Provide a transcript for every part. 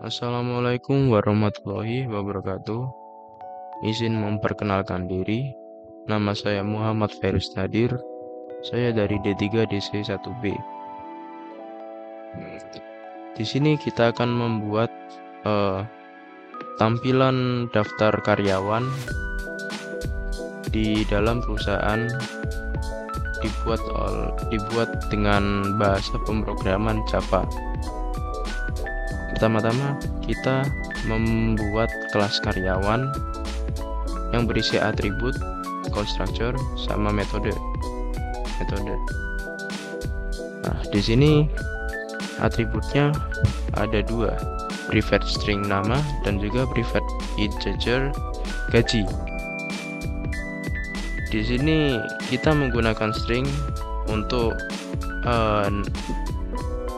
Assalamualaikum warahmatullahi wabarakatuh. Izin memperkenalkan diri, nama saya Muhammad Ferus Nadir. Saya dari D3 DC 1B. Di sini kita akan membuat tampilan daftar karyawan di dalam perusahaan dibuat dengan bahasa pemrograman Java. Pertama-tama kita membuat kelas karyawan yang berisi atribut, constructor, sama metode. Nah, di sini atributnya ada dua, private string nama dan juga private integer gaji. Di sini kita menggunakan string untuk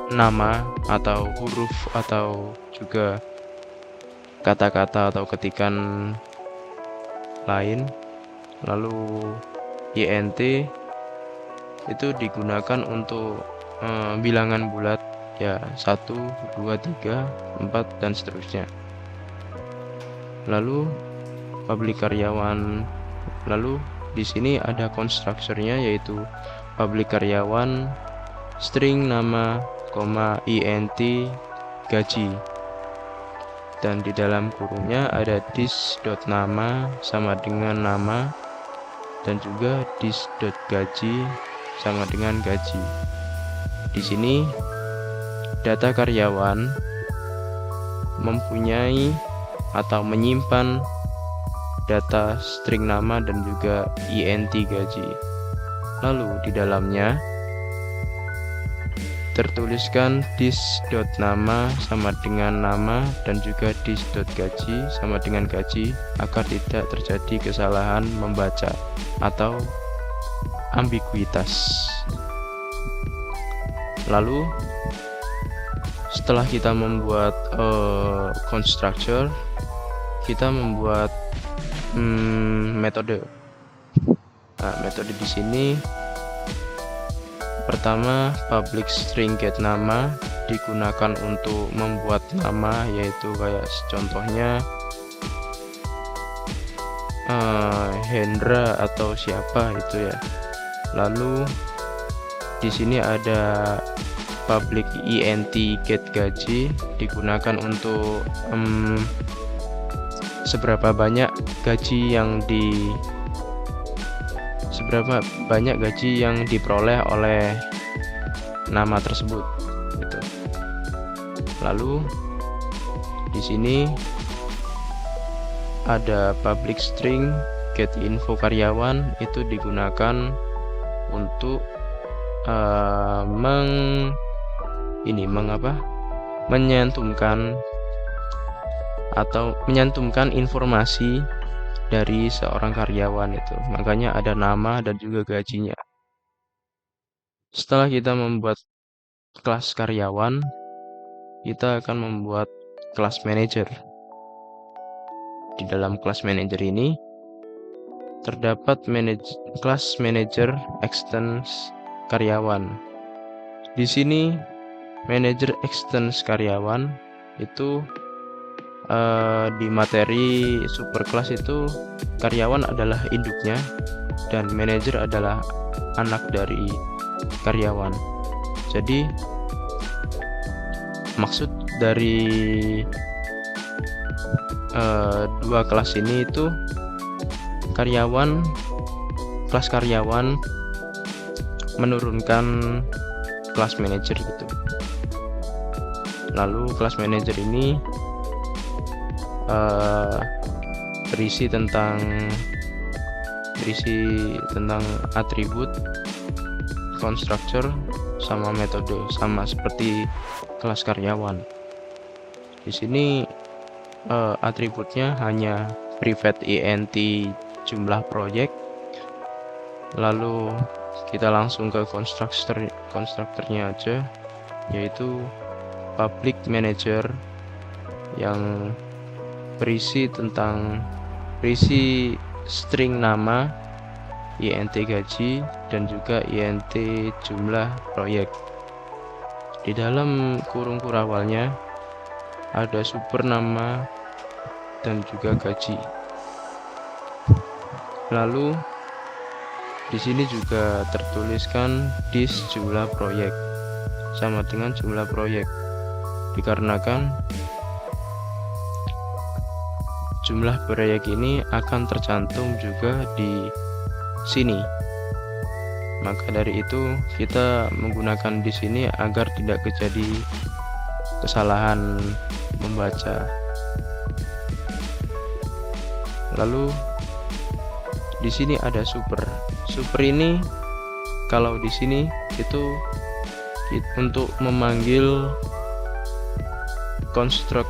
nama atau huruf atau juga kata-kata atau ketikan lain. Lalu int itu digunakan untuk bilangan bulat ya, 1, 2, 3, 4 dan seterusnya. Lalu public karyawan, lalu di sini ada konstruktornya yaitu public karyawan string nama, int gaji, dan di dalam kurungnya ada dis.nama sama dengan nama dan juga dis.gaji sama dengan gaji. Di sini data karyawan mempunyai atau menyimpan data string nama dan juga int gaji. Lalu di dalamnya tertuliskan dis.nama sama dengan nama dan juga dis.gaji sama dengan gaji agar tidak terjadi kesalahan membaca atau ambiguitas. Lalu setelah kita membuat constructor, kita membuat metode. Nah, metode di sini pertama, public string get nama digunakan untuk membuat nama, yaitu kayak contohnya Hendra atau siapa itu ya. Lalu di sini ada public int get gaji digunakan untuk seberapa banyak gaji yang diperoleh oleh nama tersebut gitu. Lalu di sini ada public string get info karyawan, itu digunakan untuk menyantumkan informasi dari seorang karyawan itu. Makanya ada nama dan juga gajinya. Setelah kita membuat kelas karyawan, kita akan membuat kelas manager. Di dalam kelas manager ini terdapat kelas manager extends karyawan. Di sini manager extends karyawan itu di materi superclass itu karyawan adalah induknya dan manajer adalah anak dari karyawan. Jadi maksud dari dua kelas ini itu kelas karyawan menurunkan kelas manajer gitu. Lalu kelas manajer ini berisi tentang atribut, constructor, sama metode, sama seperti kelas karyawan. Di sini atributnya hanya private int jumlah project. Lalu kita langsung ke konstruktornya aja, yaitu public manager yang berisi string nama, int gaji, dan juga int jumlah proyek. Di dalam kurung kurawalnya ada super nama dan juga gaji. Lalu di sini juga tertuliskan dis jumlah proyek sama dengan jumlah proyek, dikarenakan jumlah proyek ini akan tercantum juga di sini. Maka dari itu kita menggunakan di sini agar tidak terjadi kesalahan membaca. Lalu di sini ada super. Super ini kalau di sini itu untuk memanggil konstruktor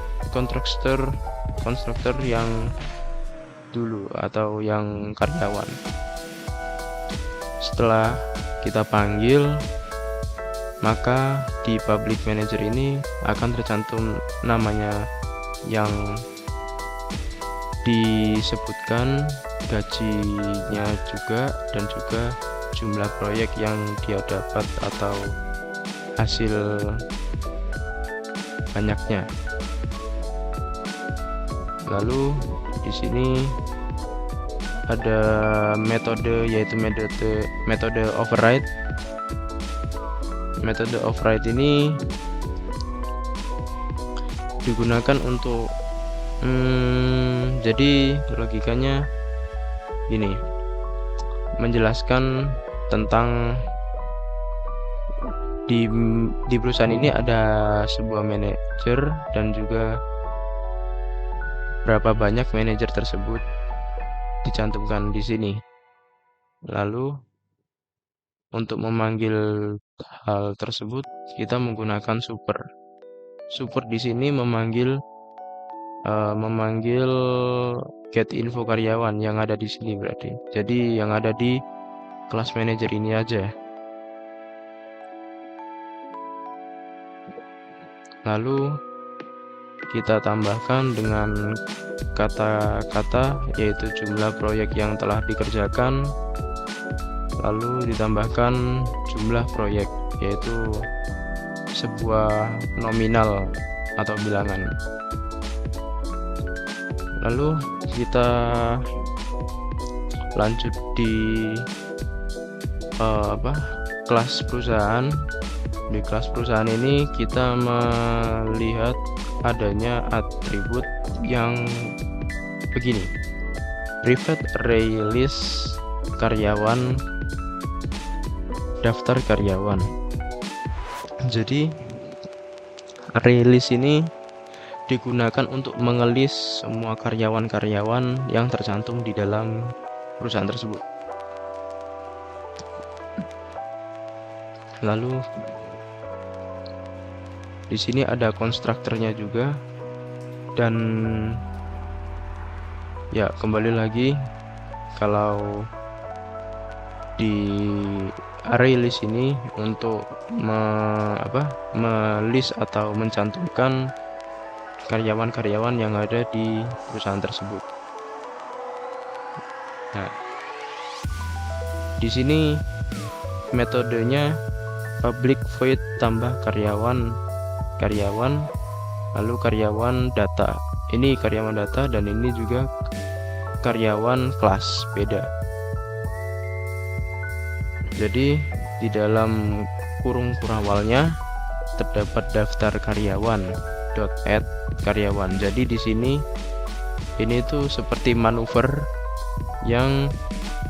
yang dulu atau yang karyawan. Setelah kita panggil, maka di public manager ini akan tercantum namanya yang disebutkan, gajinya juga, dan juga jumlah proyek yang dia dapat atau hasil banyaknya. Lalu di sini ada metode, yaitu metode override. Metode override ini digunakan untuk jadi logikanya gini, menjelaskan tentang di perusahaan ini ada sebuah manajer dan juga berapa banyak manajer tersebut dicantumkan di sini. Lalu untuk memanggil hal tersebut kita menggunakan super. Super di sini memanggil get info karyawan yang ada di sini berarti. Jadi yang ada di kelas manajer ini aja. Lalu kita tambahkan dengan kata-kata, yaitu jumlah proyek yang telah dikerjakan, lalu ditambahkan jumlah proyek, yaitu sebuah nominal atau bilangan. Lalu kita lanjut di kelas perusahaan. Di kelas perusahaan ini kita melihat adanya atribut yang begini: private release karyawan, daftar karyawan. Jadi release ini digunakan untuk mengelis semua karyawan-karyawan yang tercantum di dalam perusahaan tersebut. Lalu di sini ada konstruktornya juga, dan ya kembali lagi, kalau di array list ini untuk melist atau mencantumkan karyawan-karyawan yang ada di perusahaan tersebut. Nah, di sini metodenya public void tambah karyawan, lalu karyawan data. Ini karyawan data dan ini juga karyawan kelas, beda. Jadi di dalam kurung awalnya terdapat daftar karyawan .add karyawan. Jadi di sini ini tuh seperti manuver yang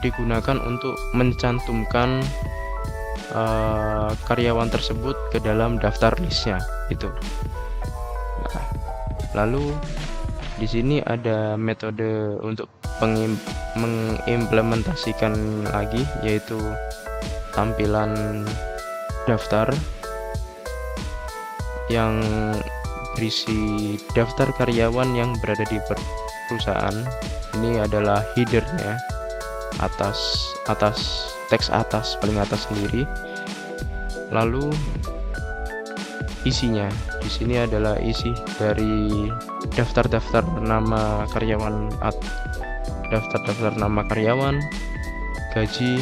digunakan untuk mencantumkan karyawan tersebut ke dalam daftar listnya itu. Nah, lalu di sini ada metode untuk mengimplementasikan lagi, yaitu tampilan daftar yang berisi daftar karyawan yang berada di perusahaan. Ini adalah headernya, atas teks atas, paling atas sendiri. Lalu isinya di sini adalah isi dari daftar-daftar nama karyawan, daftar-daftar nama karyawan, gaji.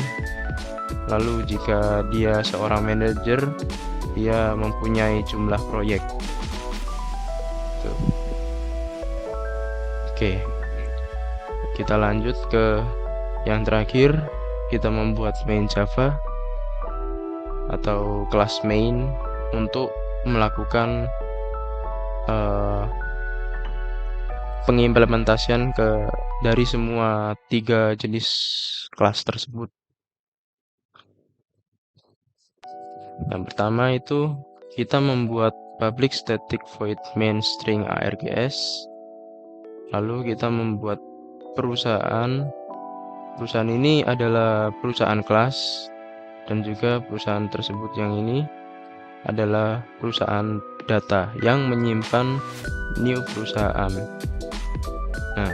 Lalu jika dia seorang manajer, dia mempunyai jumlah proyek. Tuh. Oke, kita lanjut ke yang terakhir. Kita membuat main Java atau kelas main untuk melakukan pengimplementasian dari semua 3 jenis kelas tersebut. Yang pertama itu kita membuat public static void main string args, lalu kita membuat perusahaan ini adalah perusahaan kelas, dan juga perusahaan tersebut yang ini adalah perusahaan data yang menyimpan new perusahaan. Nah,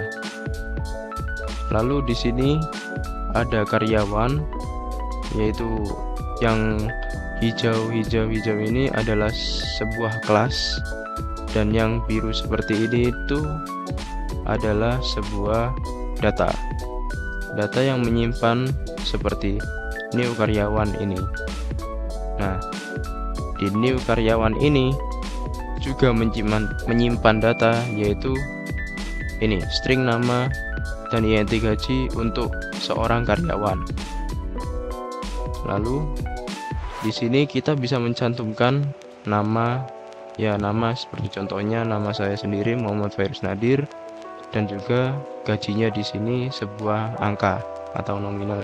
lalu di sini ada karyawan, yaitu yang hijau ini adalah sebuah kelas, dan yang biru seperti ini itu adalah sebuah data yang menyimpan seperti new karyawan ini. Nah, di new karyawan ini juga menyimpan data, yaitu ini string nama dan int gaji untuk seorang karyawan. Lalu di sini kita bisa mencantumkan nama, nama seperti contohnya nama saya sendiri, Muhammad Fairuz Nadir, dan juga gajinya di sini sebuah angka atau nominal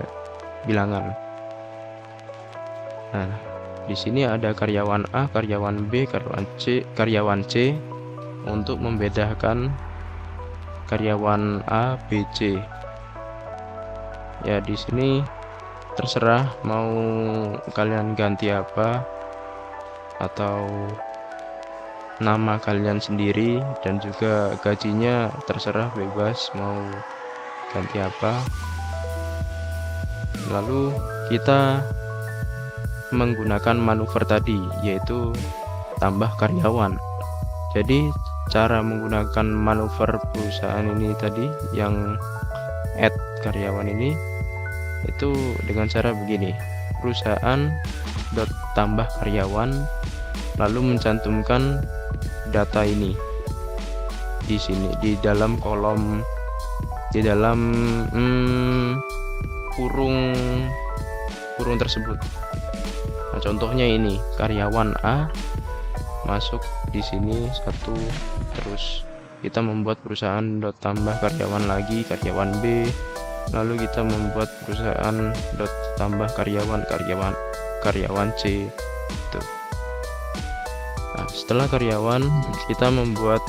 bilangan. Nah, di sini ada karyawan A, karyawan B, karyawan C untuk membedakan karyawan A, B, C. Ya, di sini terserah mau kalian ganti apa, atau nama kalian sendiri, dan juga gajinya terserah bebas mau ganti apa. Lalu kita menggunakan manuver tadi, yaitu tambah karyawan. Jadi cara menggunakan manuver perusahaan ini tadi, yang add karyawan ini, itu dengan cara begini: perusahaan dot tambah karyawan, lalu mencantumkan data ini di sini di dalam kolom, di dalam kurung tersebut. Nah, contohnya ini karyawan A masuk di sini 1, terus kita membuat perusahaan dot tambah karyawan lagi, karyawan B, lalu kita membuat perusahaan dot tambah karyawan C itu. Nah, setelah karyawan kita membuat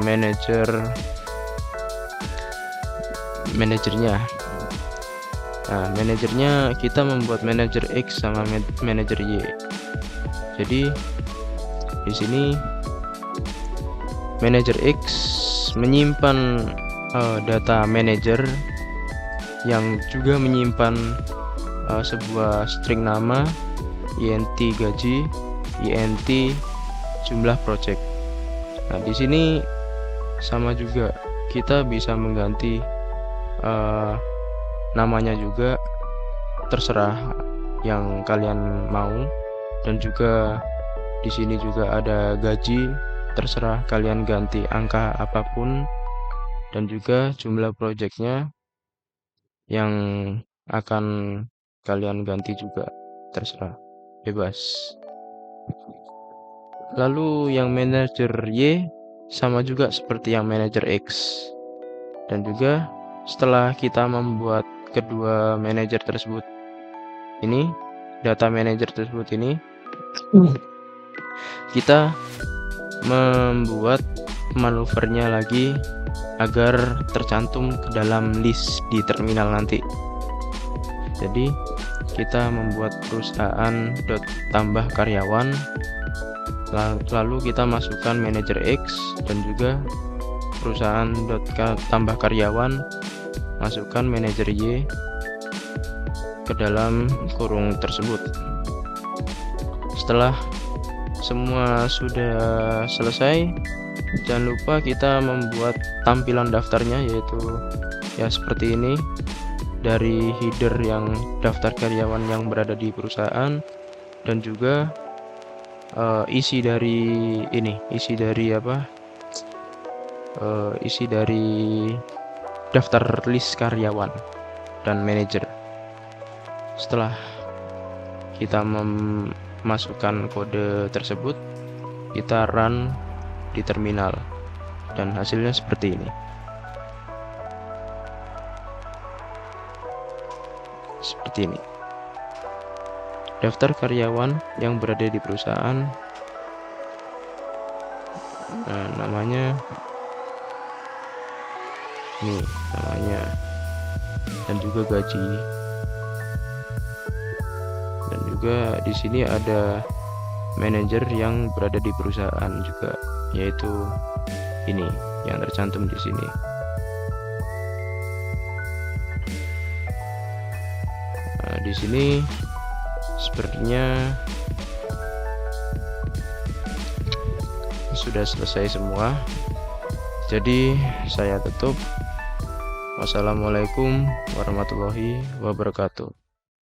manajernya. Nah, manajernya kita membuat manajer X sama manajer Y. Jadi di sini manajer X menyimpan data manajer yang juga menyimpan sebuah string nama, int gaji, int jumlah project. Nah, di sini sama juga, kita bisa mengganti namanya juga, terserah yang kalian mau, dan juga di sini juga ada gaji, terserah kalian ganti angka apapun, dan juga jumlah projectnya yang akan kalian ganti juga terserah, bebas. Lalu yang manajer Y sama juga seperti yang manajer X, dan juga setelah kita membuat kedua manajer tersebut ini, data manajer tersebut ini, kita membuat manuvernya lagi agar tercantum ke dalam list di terminal nanti. Jadi kita membuat perusahaan dot tambah karyawan, lalu kita masukkan manajer X, dan juga perusahaan dot tambah karyawan, masukkan manajer Y ke dalam kurung tersebut. Setelah semua sudah selesai, jangan lupa kita membuat tampilan daftarnya, yaitu ya seperti ini, dari header yang daftar karyawan yang berada di perusahaan, dan juga isi dari isi dari daftar list karyawan dan manajer. Setelah kita memasukkan kode tersebut, kita run di terminal dan hasilnya seperti ini. Seperti ini. Daftar karyawan yang berada di perusahaan, namanya ini, namanya, dan juga gaji. Dan juga di sini ada manajer yang berada di perusahaan juga, yaitu ini yang tercantum di sini. Nah, di sini sepertinya sudah selesai semua. Jadi saya tutup. Wassalamualaikum warahmatullahi wabarakatuh.